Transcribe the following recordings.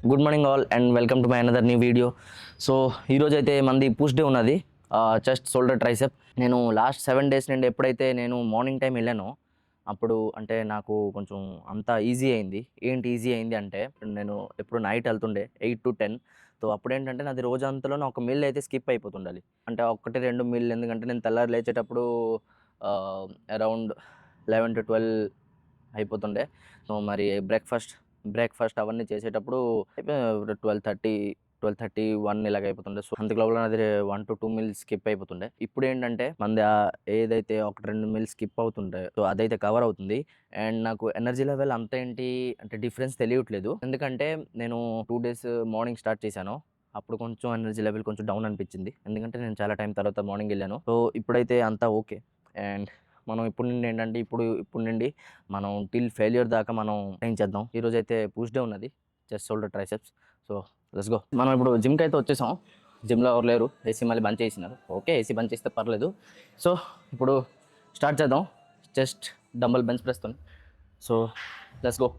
Good morning all and welcome to my another new video. So ఈరోజు అయితే మంది push day ఉన్నది, chest shoulder tricep. నేను last 7 days నుండి ఎప్పుడైతే నేను మార్నింగ్ టైం వెళ్ళానో అప్పుడు అంటే నాకు కొంచెం అంత ఈజీ అయింది. ఏంటి ఈజీ అయింది అంటే, నేను ఎప్పుడు నైట్ వెళ్తుండే 8 to 10. సో అప్పుడు ఏంటంటే నాది రోజంతలోనే ఒక మీల్ అయితే స్కిప్ అయిపోతుండాలి. అంటే 1-2 మీల్, ఎందుకంటే నేను తెల్లారి లేచేటప్పుడు అరౌండ్ 11 to 12 అయిపోతుండే. సో మరి బ్రేక్ఫాస్ట్ అవన్నీ చేసేటప్పుడు 12:30-1 ఇలాగ అయిపోతుండే. సో అంతలోపల అది 1 to 2 మీల్స్ స్కిప్ అయిపోతుండే. ఇప్పుడు ఏంటంటే మంది ఏదైతే 1-2 మీల్స్ స్కిప్ అవుతుండే సో అదైతే కవర్ అవుతుంది. అండ్ నాకు ఎనర్జీ లెవెల్ అంత ఏంటి అంటే డిఫరెన్స్ తెలియట్లేదు. ఎందుకంటే నేను 2 days మార్నింగ్ స్టార్ట్ చేశాను. అప్పుడు కొంచెం ఎనర్జీ లెవెల్ కొంచెం డౌన్ అనిపించింది, ఎందుకంటే నేను చాలా టైం తర్వాత మార్నింగ్ వెళ్ళాను. సో ఇప్పుడైతే అంతా ఓకే. అండ్ మనం ఇప్పుడు నుండి ఏంటంటే ఇప్పుడు నుండి మనం టిల్ ఫెయిల్యూర్ దాకా మనం ట్రైన్ చేద్దాం. ఈరోజు అయితే పుష్ డే ఉన్నది, chest shoulder triceps. So let's go. మనం ఇప్పుడు జిమ్కి అయితే వచ్చేసాం. జిమ్లో ఎవరు లేరు, ఏసీ మళ్ళీ బంద్ చేసినారు. ఓకే, ఏసీ బంద్ చేస్తే పర్లేదు. సో ఇప్పుడు స్టార్ట్ చేద్దాం చెస్ట్ డంబల్ బెంచ్ ప్రెస్తో. So let's go.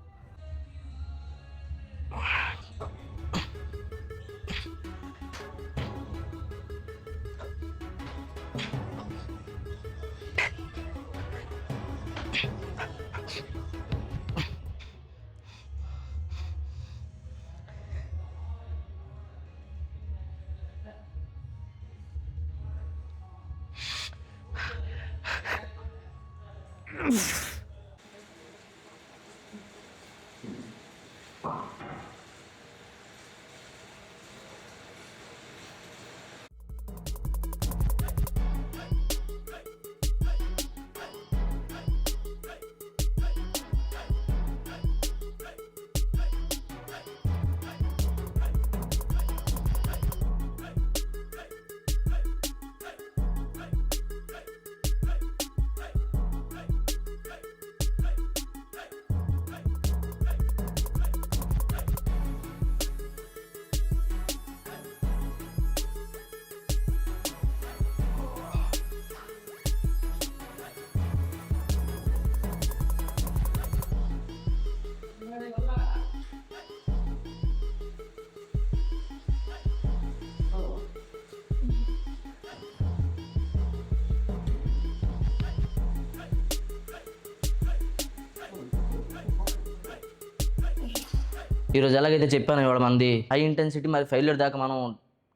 ఈరోజు ఎలాగైతే చెప్పాను ఇవాళ మంది హై ఇంటెన్సిటీ మరి ఫెయిల్యూర్ దాకా మనం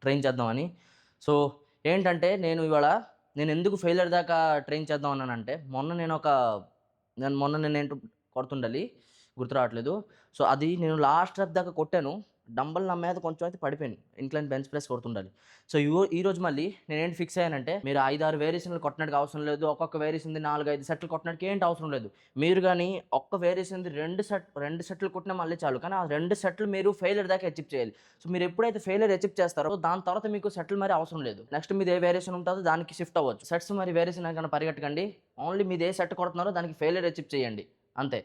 ట్రైన్ చేద్దామని. సో ఏంటంటే నేను ఎందుకు ఫెయిల్యూర్ దాకా ట్రైన్ చేద్దాం అన్నానంటే, మొన్న నేను ఏంటో కొడుతుండాలి, గుర్తు రావట్లేదు. సో అది నేను లాస్ట్ స్టెప్ దాకా కొట్టాను. డంబల్ నా మీద కొంచెం అయితే పడిపోయాను, ఇంక్లైన్ బెంచ్ ప్రెస్ కొడుతుండాలి. సో ఈరోజు మళ్ళీ నేనేంటి ఫిక్స్ అయ్యానంటే, మీరు 5-6 వేరియేషన్లు కొట్టినట్టు అవసరం లేదు, ఒక్కొక్క వేరియేషన్ 4-5 సెట్లు కొట్టినట్టు ఏంటి అవసరం లేదు. మీరు కానీ ఒక్క వేరియేషన్ 2 సెట్లు కొట్టినా మళ్ళీ చాలు, కానీ ఆ 2 సెట్లు మీరు ఫెయిల్యూర్ దాకా అచీవ్ చేయాలి. సో మీరు ఎప్పుడైతే ఫెయిల్యూర్ అచీవ్ చేస్తారో దాని తర్వాత మీకు సెటిల్ మరి అవసరం లేదు. నెక్స్ట్ మీది ఏ వేరియేషన్ ఉంటుందో దానికి షిఫ్ట్ అవ్వచ్చు. సెట్స్ మరి వేరియేషన్ కన్నా పరిగెట్టకండి, ఓన్లీ మీది ఏ సెట్ కొడుతున్నారో దానికి ఫెయిల్యూర్ అచీవ్ చేయండి, అంతే.